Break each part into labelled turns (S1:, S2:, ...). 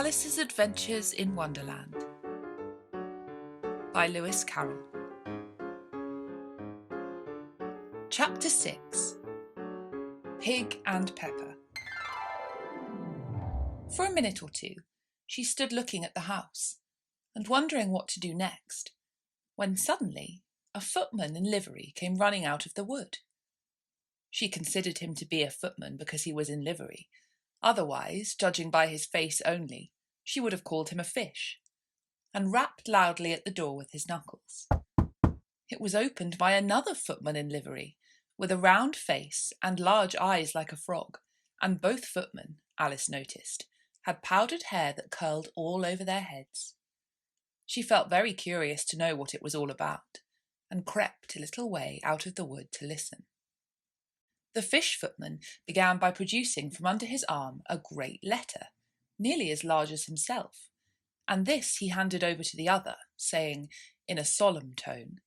S1: Alice's Adventures in Wonderland by Carroll. Chapter 6. Pig and Pepper. For a minute or two, she stood looking at the house and wondering what to do next, when suddenly a footman in livery came running out of the wood. She considered him to be a footman because he was in livery. Otherwise, judging by his face only, she would have called him a fish, and rapped loudly at the door with his knuckles. It was opened by another footman in livery, with a round face and large eyes like a frog, and both footmen, Alice noticed, had powdered hair that curled all over their heads. She felt very curious to know what it was all about, and crept a little way out of the wood to listen. The fish footman began by producing from under his arm a great letter, nearly as large as himself, and this he handed over to the other, saying, in a solemn tone,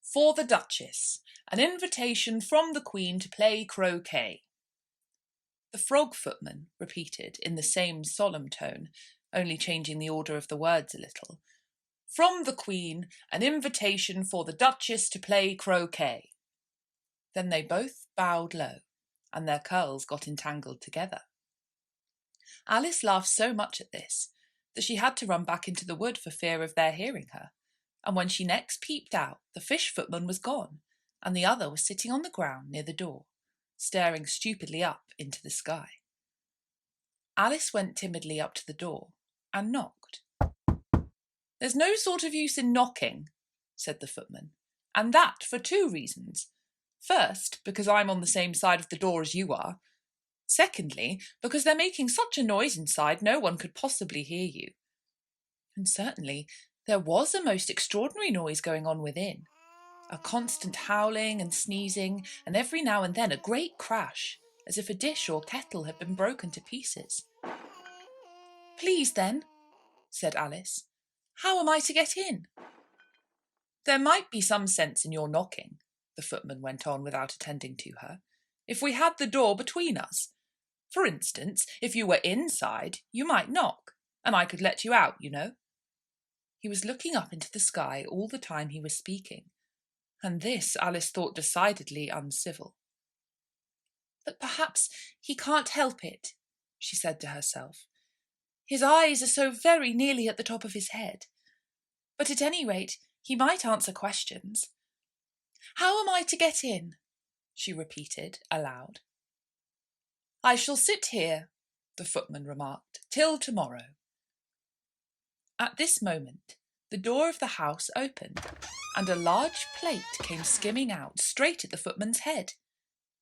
S1: "For the Duchess, an invitation from the Queen to play croquet." The frog footman repeated in the same solemn tone, only changing the order of the words a little, "From the Queen, an invitation for the Duchess to play croquet." Then they both bowed low, and their curls got entangled together. Alice laughed so much at this that she had to run back into the wood for fear of their hearing her, and when she next peeped out, the fish footman was gone, and the other was sitting on the ground near the door, staring stupidly up into the sky. Alice went timidly up to the door and knocked. "There's no sort of use in knocking," said the footman, "and that for two reasons. First, because I'm on the same side of the door as you are. Secondly, because they're making such a noise inside no one could possibly hear you." And certainly there was a most extraordinary noise going on within. A constant howling and sneezing, and every now and then a great crash, as if a dish or kettle had been broken to pieces. "Please then," said Alice, "how am I to get in?" "There might be some sense in your knocking," the footman went on without attending to her, "if we had the door between us. For instance, if you were inside, you might knock, and I could let you out, you know." He was looking up into the sky all the time he was speaking, and this Alice thought decidedly uncivil. "But perhaps he can't help it," she said to herself. "His eyes are so very nearly at the top of his head. But at any rate, he might answer questions. How am I to get in?" she repeated aloud. "I shall sit here," the footman remarked, "till tomorrow." At this moment, the door of the house opened, and a large plate came skimming out straight at the footman's head.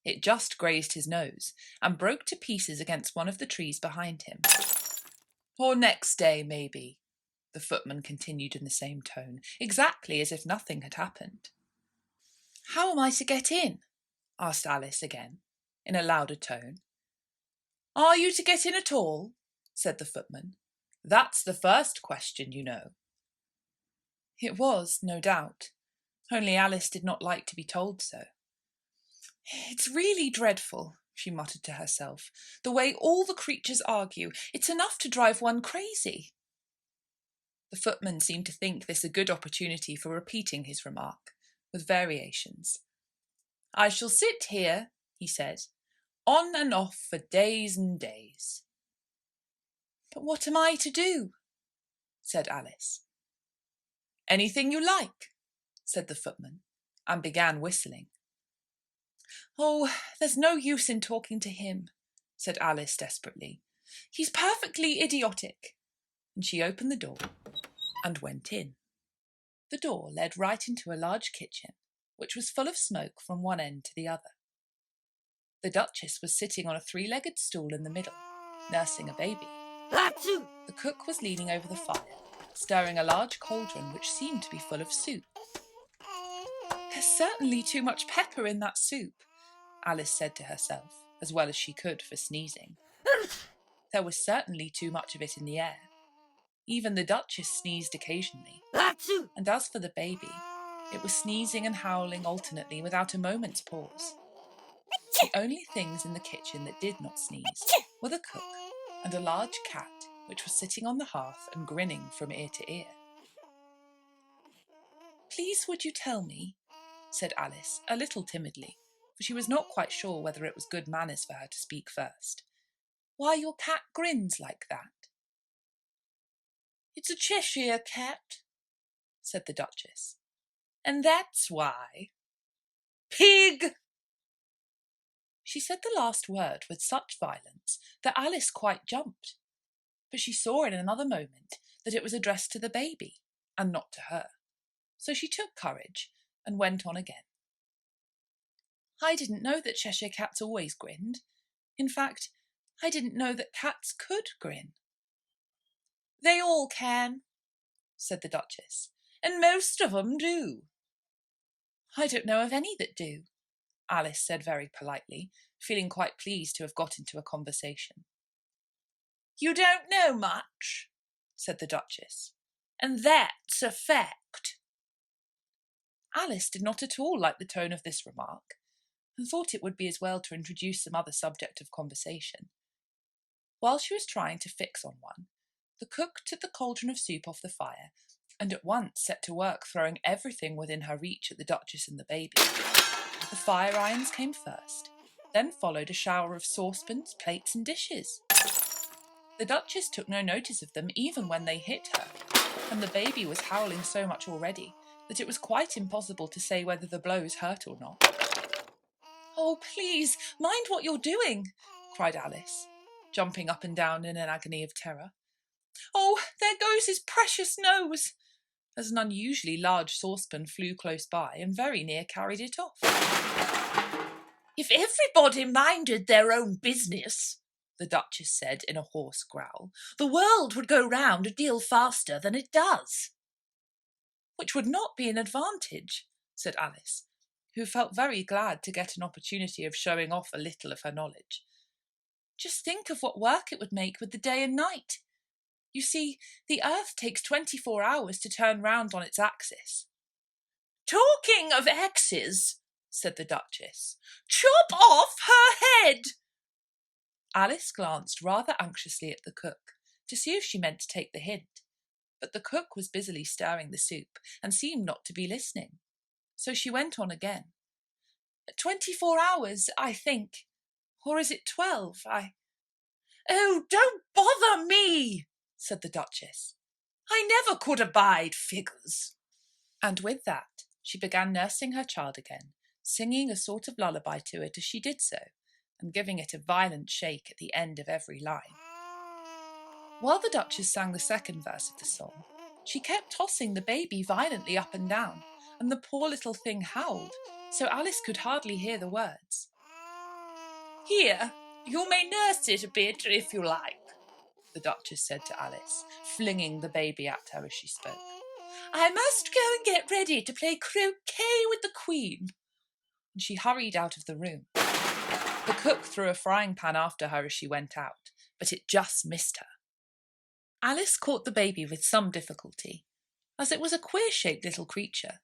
S1: It just grazed his nose, and broke to pieces against one of the trees behind him. "Or next day, maybe," the footman continued in the same tone, exactly as if nothing had happened. "How am I to get in?" asked Alice again, in a louder tone. "Are you to get in at all?" said the footman. "That's the first question, you know." It was, no doubt, only Alice did not like to be told so. "It's really dreadful," she muttered to herself, "the way all the creatures argue. It's enough to drive one crazy." The footman seemed to think this a good opportunity for repeating his remark, with variations. "I shall sit here," he said, "on and off for days and days." "But what am I to do?" said Alice. "Anything you like," said the footman, and began whistling. "Oh, there's no use in talking to him," said Alice desperately. "He's perfectly idiotic." And she opened the door and went in. The door led right into a large kitchen, which was full of smoke from one end to the other. The Duchess was sitting on a three-legged stool in the middle, nursing a baby. The cook was leaning over the fire, stirring a large cauldron which seemed to be full of soup. "There's certainly too much pepper in that soup," Alice said to herself, as well as she could for sneezing. There was certainly too much of it in the air. Even the Duchess sneezed occasionally, and as for the baby, it was sneezing and howling alternately without a moment's pause. The only things in the kitchen that did not sneeze were the cook and a large cat which was sitting on the hearth and grinning from ear to ear. "Please would you tell me," said Alice, a little timidly, for she was not quite sure whether it was good manners for her to speak first, "why your cat grins like that?" "It's a Cheshire cat," said the Duchess, "and that's why." "Pig!" She said the last word with such violence that Alice quite jumped, but she saw in another moment that it was addressed to the baby, and not to her. So she took courage and went on again. "I didn't know that Cheshire cats always grinned. In fact, I didn't know that cats could grin." "They all can," said the Duchess, "and most of 'em do." "I don't know of any that do," Alice said very politely, feeling quite pleased to have got into a conversation. "You don't know much," said the Duchess, "and that's a fact." Alice did not at all like the tone of this remark, and thought it would be as well to introduce some other subject of conversation. While she was trying to fix on one, the cook took the cauldron of soup off the fire and at once set to work throwing everything within her reach at the Duchess and the baby. The fire irons came first, then followed a shower of saucepans, plates and dishes. The Duchess took no notice of them even when they hit her, and the baby was howling so much already that it was quite impossible to say whether the blows hurt or not. "Oh, please, mind what you're doing," cried Alice, jumping up and down in an agony of terror. "Oh, there goes his precious nose," as an unusually large saucepan flew close by and very near carried it off. "If everybody minded their own business," the Duchess said in a hoarse growl, "the world would go round a deal faster than it does." "Which would not be an advantage," said Alice, who felt very glad to get an opportunity of showing off a little of her knowledge. "Just think of what work it would make with the day and night. You see, the earth takes 24 hours to turn round on its axis." "Talking of axes," said the Duchess, "chop off her head." Alice glanced rather anxiously at the cook to see if she meant to take the hint, but the cook was busily stirring the soup and seemed not to be listening. So she went on again. 24 hours, I think. Or is it 12? "Oh, don't bother me," said the Duchess. "I never could abide figures." And with that, she began nursing her child again, singing a sort of lullaby to it as she did so, and giving it a violent shake at the end of every line. While the Duchess sang the second verse of the song, she kept tossing the baby violently up and down, and the poor little thing howled, so Alice could hardly hear the words. "Here, you may nurse it a bit if you like," the Duchess said to Alice, flinging the baby at her as she spoke. "I must go and get ready to play croquet with the Queen." And she hurried out of the room. The cook threw a frying pan after her as she went out, but it just missed her. Alice caught the baby with some difficulty, as it was a queer-shaped little creature,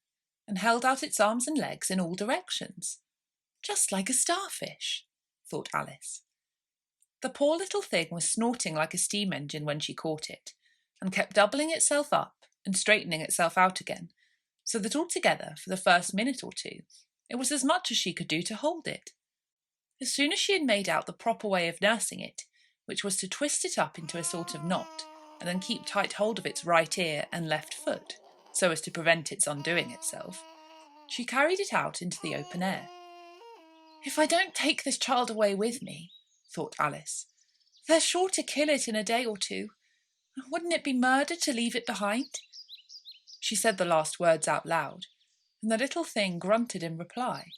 S1: and held out its arms and legs in all directions. "Just like a starfish," thought Alice. The poor little thing was snorting like a steam engine when she caught it, and kept doubling itself up and straightening itself out again, so that altogether, for the first minute or two, it was as much as she could do to hold it. As soon as she had made out the proper way of nursing it, which was to twist it up into a sort of knot, and then keep tight hold of its right ear and left foot, so as to prevent its undoing itself, she carried it out into the open air. "If I don't take this child away with me," thought Alice, "they're sure to kill it in a day or two. Wouldn't it be murder to leave it behind?" She said the last words out loud, and the little thing grunted in reply.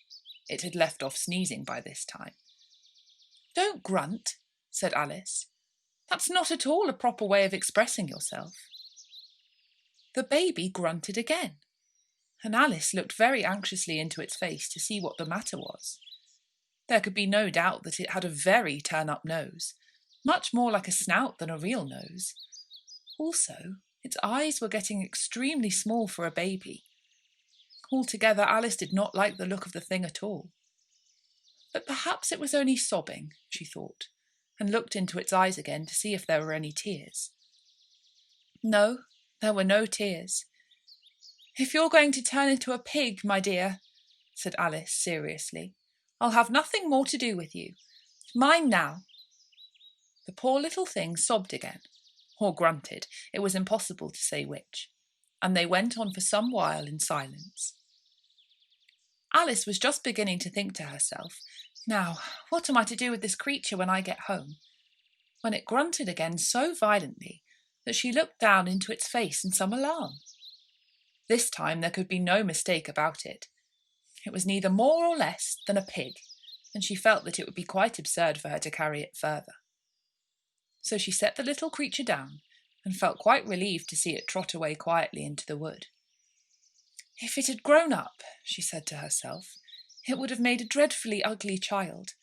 S1: It had left off sneezing by this time. "Don't grunt," said Alice. "That's not at all a proper way of expressing yourself." The baby grunted again, and Alice looked very anxiously into its face to see what the matter was. There could be no doubt that it had a very turn-up nose, much more like a snout than a real nose. Also, its eyes were getting extremely small for a baby. Altogether, Alice did not like the look of the thing at all. But perhaps it was only sobbing, she thought, and looked into its eyes again to see if there were any tears. No, there were no tears. "If you're going to turn into a pig, my dear," said Alice seriously, "I'll have nothing more to do with you. Mine now." The poor little thing sobbed again, or grunted, it was impossible to say which, and they went on for some while in silence. Alice was just beginning to think to herself, "Now, what am I to do with this creature when I get home?" when it grunted again so violently that she looked down into its face in some alarm. This time there could be no mistake about it. It was neither more or less than a pig, and she felt that it would be quite absurd for her to carry it further. So she set the little creature down and felt quite relieved to see it trot away quietly into the wood. "If it had grown up," she said to herself, "it would have made a dreadfully ugly child,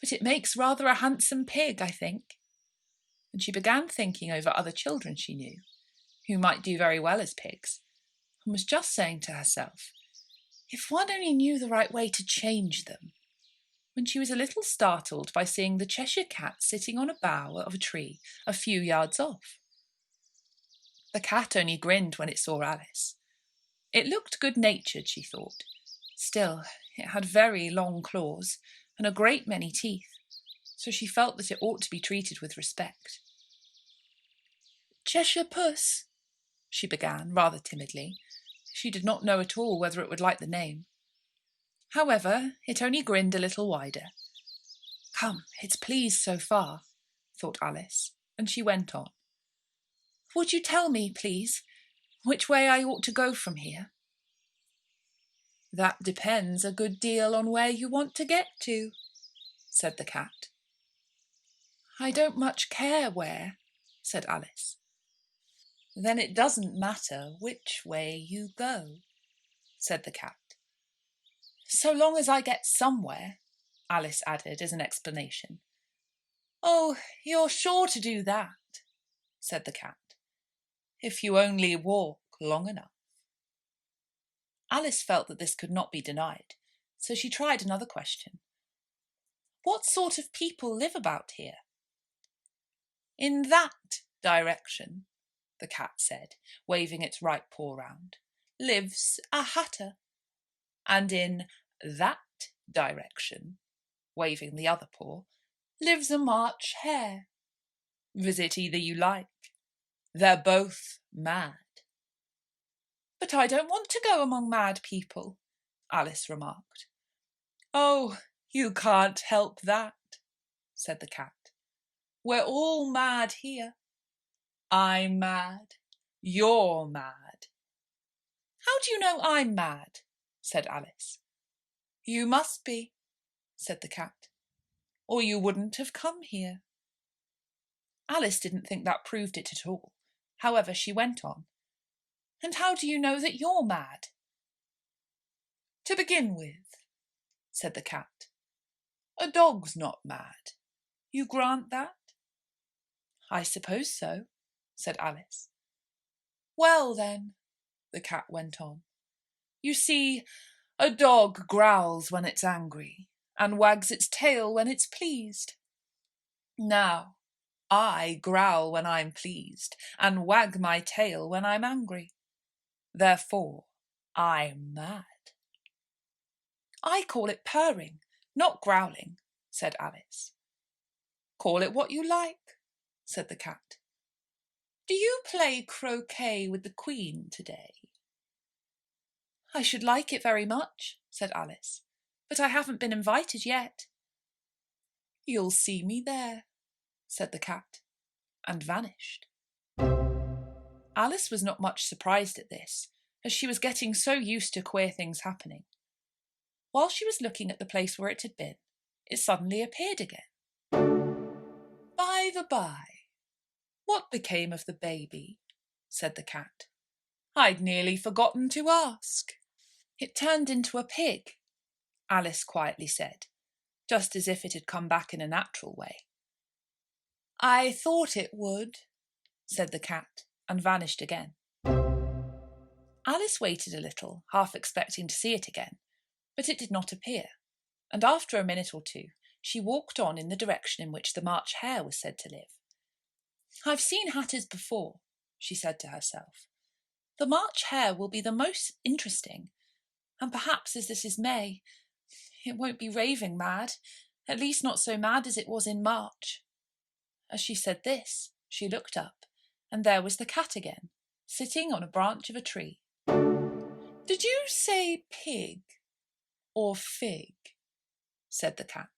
S1: but it makes rather a handsome pig, I think." And she began thinking over other children she knew, who might do very well as pigs, and was just saying to herself, "If one only knew the right way to change them," when she was a little startled by seeing the Cheshire Cat sitting on a bough of a tree a few yards off. The cat only grinned when it saw Alice. It looked good-natured, she thought. Still, it had very long claws and a great many teeth, so she felt that it ought to be treated with respect. "Cheshire Puss," she began, rather timidly. She did not know at all whether it would like the name. However, it only grinned a little wider. "Come, it's pleased so far," thought Alice, and she went on. "Would you tell me, please, which way I ought to go from here?" "That depends a good deal on where you want to get to," said the cat. "I don't much care where," said Alice. "Then it doesn't matter which way you go," said the cat. "So long as I get somewhere," Alice added as an explanation. "Oh, you're sure to do that," said the cat, "if you only walk long enough." Alice felt that this could not be denied, so she tried another question. "What sort of people live about here?" "In that direction," the cat said, waving its right paw round, "lives a hatter. And in that direction," waving the other paw, "lives a March hare. Visit either you like. They're both mad." "But I don't want to go among mad people," Alice remarked. "Oh, you can't help that," said the cat. "We're all mad here. I'm mad. You're mad." "How do you know I'm mad?" said Alice. "You must be," said the cat, "or you wouldn't have come here." Alice didn't think that proved it at all. However, she went on. "And how do you know that you're mad?" "To begin with," said the cat, "a dog's not mad. You grant that?" "I suppose so," said Alice. "Well, then," the cat went on, "you see, a dog growls when it's angry and wags its tail when it's pleased. Now, I growl when I'm pleased and wag my tail when I'm angry. Therefore, I'm mad." "I call it purring, not growling," said Alice. "Call it what you like," said the cat. "Do you play croquet with the Queen today?" "I should like it very much," said Alice, "but I haven't been invited yet." "You'll see me there," said the cat, and vanished. Alice was not much surprised at this, as she was getting so used to queer things happening. While she was looking at the place where it had been, it suddenly appeared again. "By the by, what became of the baby?" said the cat. "I'd nearly forgotten to ask." "It turned into a pig," Alice quietly said, just as if it had come back in a natural way. "I thought it would," said the cat, and vanished again. Alice waited a little, half expecting to see it again, but it did not appear, and after a minute or two she walked on in the direction in which the March hare was said to live. "I've seen hatters before," she said to herself. The March hare will be the most interesting, and perhaps as this is May, it won't be raving mad, at least not so mad as it was in March. As she said this, she looked up, and there was the cat again, sitting on a branch of a tree. Did you say pig or fig? Said the cat.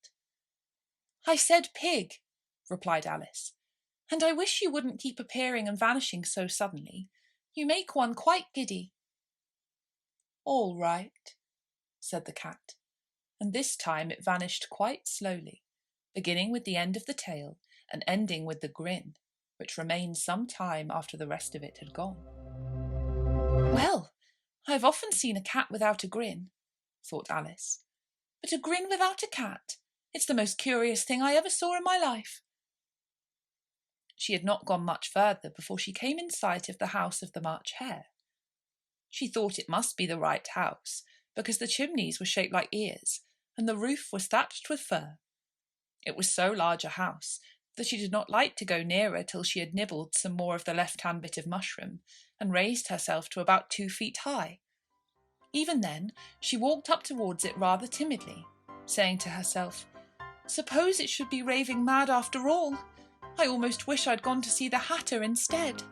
S1: I said pig, replied Alice, and I wish you wouldn't keep appearing and vanishing so suddenly. You make one quite giddy. All right, said the cat, and this time it vanished quite slowly, beginning with the end of the tail and ending with the grin, which remained some time after the rest of it had gone. Well, I've often seen a cat without a grin, thought Alice, but a grin without a cat, it's the most curious thing I ever saw in my life. She had not gone much further before she came in sight of the house of the March hare. She thought it must be the right house, because the chimneys were shaped like ears, and the roof was thatched with fur. It was so large a house that she did not like to go nearer till she had nibbled some more of the left-hand bit of mushroom, and raised herself to about 2 feet high. Even then, she walked up towards it rather timidly, saying to herself, Suppose it should be raving mad after all. I almost wish I'd gone to see the Hatter instead.